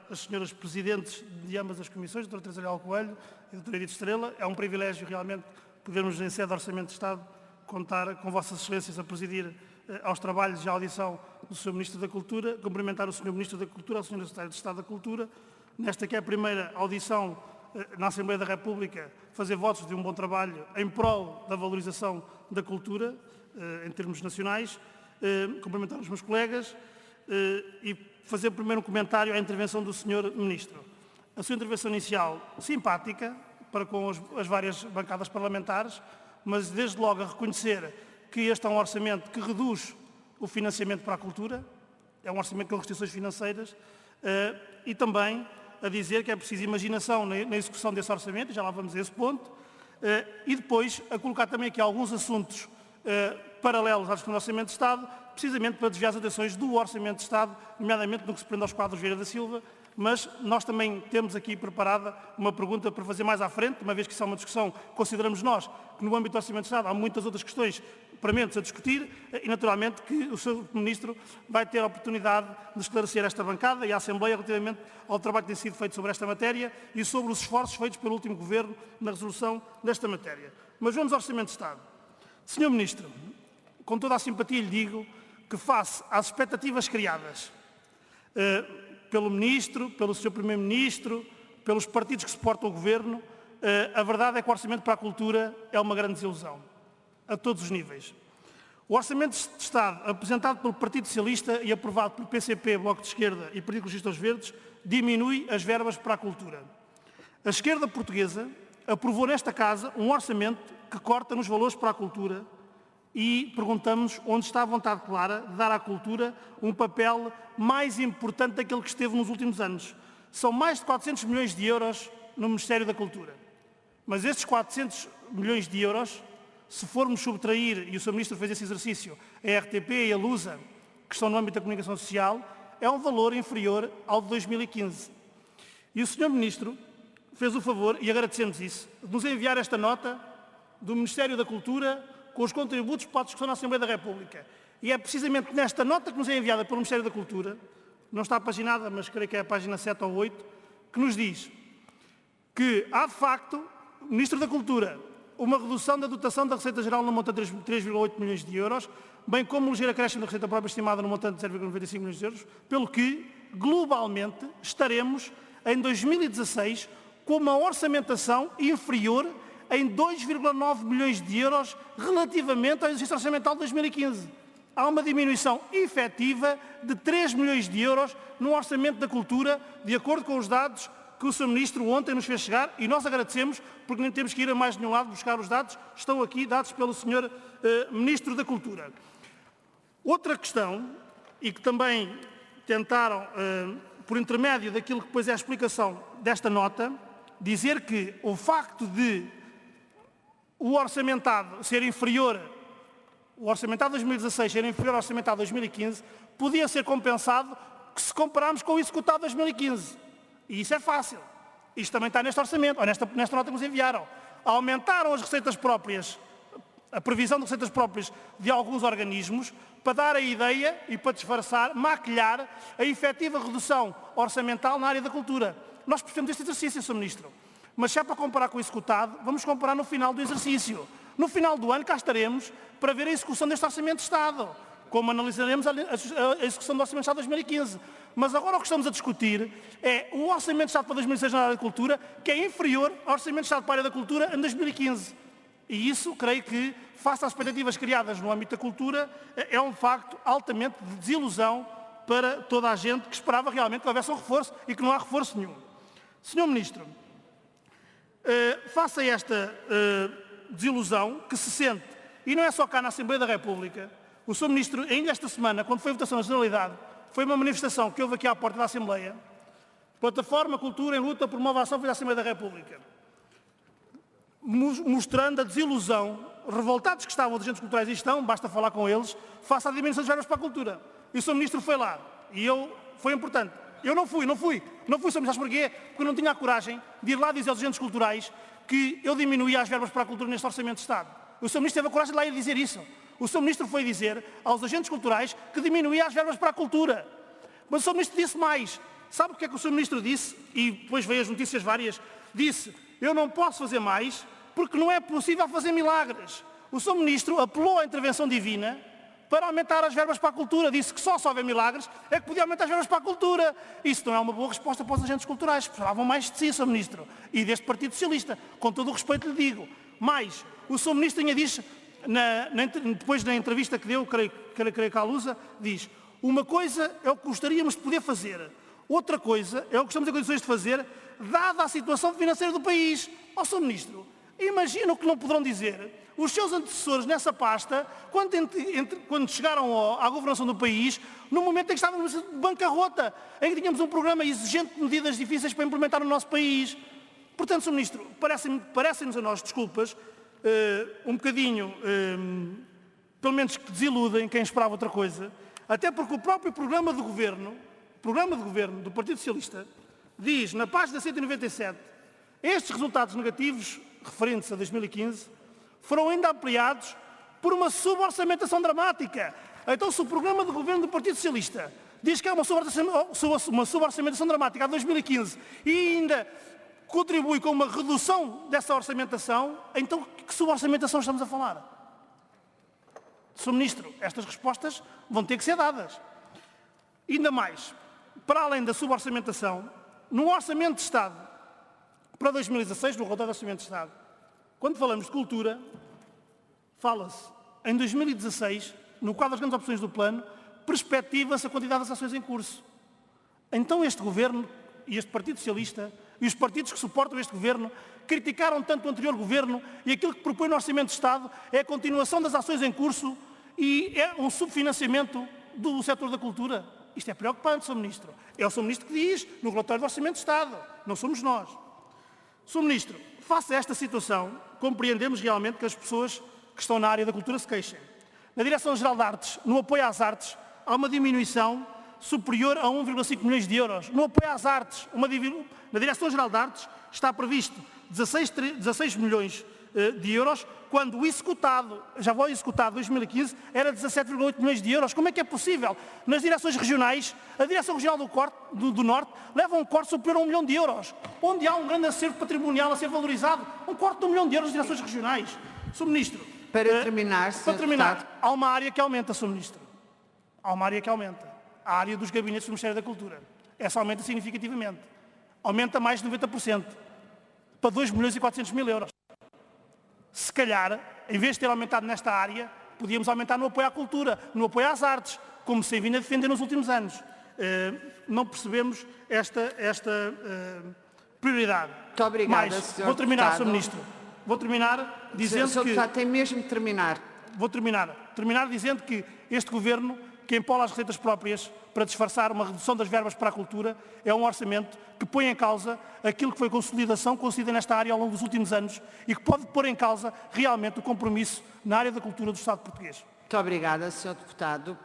as senhoras presidentes de ambas as comissões, a doutora Teresa Leal Coelho e a doutora Edith Estrela. É um privilégio realmente podermos, em sede de Orçamento de Estado, contar com vossas excelências a presidir aos trabalhos e à audição do Sr. Ministro da Cultura, cumprimentar o Sr. Ministro da Cultura, ao Sr. Secretário de Estado da Cultura, nesta que é a primeira audição na Assembleia da República, fazer votos de um bom trabalho em prol da valorização da cultura, em termos nacionais, cumprimentar os meus colegas e fazer primeiro um comentário à intervenção do Sr. Ministro. A sua intervenção inicial, simpática, para com as várias bancadas parlamentares, mas desde logo a reconhecer que este é um orçamento que reduz o financiamento para a cultura, é um orçamento com restrições financeiras, e também a dizer que é preciso imaginação na execução desse orçamento, já lá vamos a esse ponto, e depois a colocar também aqui alguns assuntos paralelos à discussão do Orçamento de Estado, precisamente para desviar as atenções do Orçamento de Estado, nomeadamente no que se prende aos quadros Vieira da Silva, mas nós também temos aqui preparada uma pergunta para fazer mais à frente, uma vez que isso é uma discussão que consideramos nós, que no âmbito do Orçamento de Estado há muitas outras questões prementes a discutir e, naturalmente, que o Sr. Ministro vai ter a oportunidade de esclarecer esta bancada e a Assembleia relativamente ao trabalho que tem sido feito sobre esta matéria e sobre os esforços feitos pelo último Governo na resolução desta matéria. Mas vamos ao Orçamento de Estado. Sr. Ministro, com toda a simpatia lhe digo que, face às expectativas criadas pelo Ministro, pelo Sr. Primeiro-Ministro, pelos partidos que suportam o Governo, a verdade é que o Orçamento para a Cultura é uma grande desilusão, a todos os níveis. O Orçamento de Estado, apresentado pelo Partido Socialista e aprovado pelo PCP, Bloco de Esquerda e Partido Ecologistas Verdes, diminui as verbas para a cultura. A esquerda portuguesa aprovou nesta Casa um orçamento que corta nos valores para a cultura e perguntamos onde está a vontade clara de dar à cultura um papel mais importante daquele que esteve nos últimos anos. São mais de 400 milhões de euros no Ministério da Cultura. Mas estes 400 milhões de euros, se formos subtrair, e o Sr. Ministro fez esse exercício, a RTP e a Lusa, que estão no âmbito da comunicação social, é um valor inferior ao de 2015. E o Sr. Ministro fez o favor, e agradecemos isso, de nos enviar esta nota do Ministério da Cultura com os contributos para a discussão na Assembleia da República. E é precisamente nesta nota que nos é enviada pelo Ministério da Cultura, não está paginada, mas creio que é a página 7 ou 8, que nos diz que há, de facto, o Ministro da Cultura, uma redução da dotação da Receita Geral no montante de 3,8 milhões de euros, bem como um ligeiro acréscimo da Receita Própria estimada no montante de 0,95 milhões de euros, pelo que, globalmente, estaremos, em 2016, com uma orçamentação inferior em 2,9 milhões de euros relativamente ao exercício orçamental de 2015. Há uma diminuição efetiva de 3 milhões de euros no Orçamento da Cultura, de acordo com os dados que o Sr. Ministro ontem nos fez chegar, e nós agradecemos, porque nem temos que ir a mais nenhum lado buscar os dados, estão aqui dados pelo Sr. Ministro da Cultura. Outra questão, e que também tentaram, por intermédio daquilo que depois é a explicação desta nota, dizer que o facto de o orçamentado ser inferior, o orçamentado de 2016 ser inferior ao orçamentado de 2015, podia ser compensado se compararmos com o executado de 2015. E isso é fácil. Isto também está neste orçamento, ou nesta nota que nos enviaram. Aumentaram as receitas próprias, a previsão de receitas próprias de alguns organismos, para dar a ideia e para disfarçar, maquilhar a efetiva redução orçamental na área da cultura. Nós percebemos este exercício, Sr. Ministro. Mas se é para comparar com o executado, vamos comparar no final do exercício. No final do ano cá estaremos para ver a execução deste Orçamento de Estado, como analisaremos a execução do Orçamento de Estado de 2015. Mas agora o que estamos a discutir é o Orçamento de Estado para 2016 na área da cultura, que é inferior ao Orçamento de Estado para a área da cultura em 2015. E isso, creio que, face às expectativas criadas no âmbito da cultura, é um facto altamente de desilusão para toda a gente que esperava realmente que houvesse um reforço e que não há reforço nenhum. Sr. Ministro, face a esta desilusão que se sente, e não é só cá na Assembleia da República, o Sr. Ministro, ainda esta semana, quando foi a votação na Generalidade, foi uma manifestação que houve aqui à porta da Assembleia, Plataforma Cultura em Luta promove a ação da Assembleia da República, mostrando a desilusão, revoltados que estavam os agentes culturais e estão, basta falar com eles, face à diminuição das verbas para a cultura. E o Sr. Ministro foi lá, e foi importante. Eu não fui, Sr. Ministro, sabes porquê? Porque eu não tinha a coragem de ir lá dizer aos agentes culturais que eu diminuía as verbas para a cultura neste Orçamento de Estado. O Sr. Ministro teve a coragem de lá ir dizer isso. O Sr. Ministro foi dizer aos agentes culturais que diminuía as verbas para a cultura. Mas o Sr. Ministro disse mais, sabe o que é que o Sr. Ministro disse? E depois veio as notícias várias. Disse, eu não posso fazer mais porque não é possível fazer milagres. O Sr. Ministro apelou à intervenção divina para aumentar as verbas para a cultura. Disse que só se houver milagres é que podia aumentar as verbas para a cultura. Isso não é uma boa resposta para os agentes culturais. Esperavam mais de si, Sr. Ministro, e deste Partido Socialista. Com todo o respeito lhe digo. Mas o Sr. Ministro tinha dito, depois na entrevista que deu, creio que à Lusa, diz, uma coisa é o que gostaríamos de poder fazer, outra coisa é o que estamos em condições de fazer, dada a situação financeira do país. Ó, Sr. Ministro, imagina o que não poderão dizer os seus antecessores nessa pasta, quando chegaram à governação do país, no momento em que estávamos de bancarrota, em que tínhamos um programa exigente de medidas difíceis para implementar no nosso país. Portanto, Sr. Ministro, parecem-nos a nós desculpas, um bocadinho, pelo menos que desiludem quem esperava outra coisa, até porque o próprio programa de governo do Partido Socialista, diz na página 197, estes resultados negativos, referentes a 2015, foram ainda ampliados por uma suborçamentação dramática. Então, se o programa de governo do Partido Socialista diz que é uma suborçamentação dramática a 2015 e ainda contribui com uma redução dessa orçamentação, então que suborçamentação estamos a falar? Sr. Ministro, estas respostas vão ter que ser dadas. Ainda mais, para além da suborçamentação, no Orçamento de Estado para 2016, no relatório do Orçamento de Estado, quando falamos de cultura, fala-se em 2016, no quadro das grandes opções do plano, perspectiva-se a quantidade das ações em curso. Então este Governo e este Partido Socialista e os partidos que suportam este Governo criticaram tanto o anterior Governo e aquilo que propõe no Orçamento de Estado é a continuação das ações em curso e é um subfinanciamento do setor da cultura. Isto é preocupante, Sr. Ministro. É o Sr. Ministro que diz no relatório do Orçamento de Estado, não somos nós. Sr. Ministro, face a esta situação, compreendemos realmente que as pessoas que estão na área da cultura se queixem. Na Direção-Geral de Artes, no apoio às artes, há uma diminuição superior a 1,5 milhões de euros. No apoio às artes, na Direção-Geral de Artes, está previsto 16 milhões de euros, quando o executado, já vou executado 2015, era 17,8 milhões de euros. Como é que é possível? Nas direções regionais, a Direção Regional do Norte leva um corte superior a 1 milhão de euros, onde há um grande acervo patrimonial a ser valorizado. Um corte de 1 milhão de euros nas direções regionais. Sr. Ministro, para terminar, há uma área que aumenta, Sr. Ministro. Há uma área que aumenta. A área dos gabinetes do Ministério da Cultura. Essa aumenta significativamente. Aumenta mais de 90%. Para 2 milhões e 400 mil euros. Se calhar, em vez de ter aumentado nesta área, podíamos aumentar no apoio à cultura, no apoio às artes, como se tem vindo a defender nos últimos anos. Não percebemos esta prioridade. Muito obrigada, Sr. Vou terminar, Sr. Ministro. Vou terminar dizendo que... O Sr. Deputado tem mesmo de terminar. Vou terminar dizendo que este Governo, que empola as receitas próprias para disfarçar uma redução das verbas para a cultura, é um orçamento que põe em causa aquilo que foi consolidação concedida nesta área ao longo dos últimos anos e que pode pôr em causa realmente o compromisso na área da cultura do Estado português. Muito obrigada, Sr. Deputado.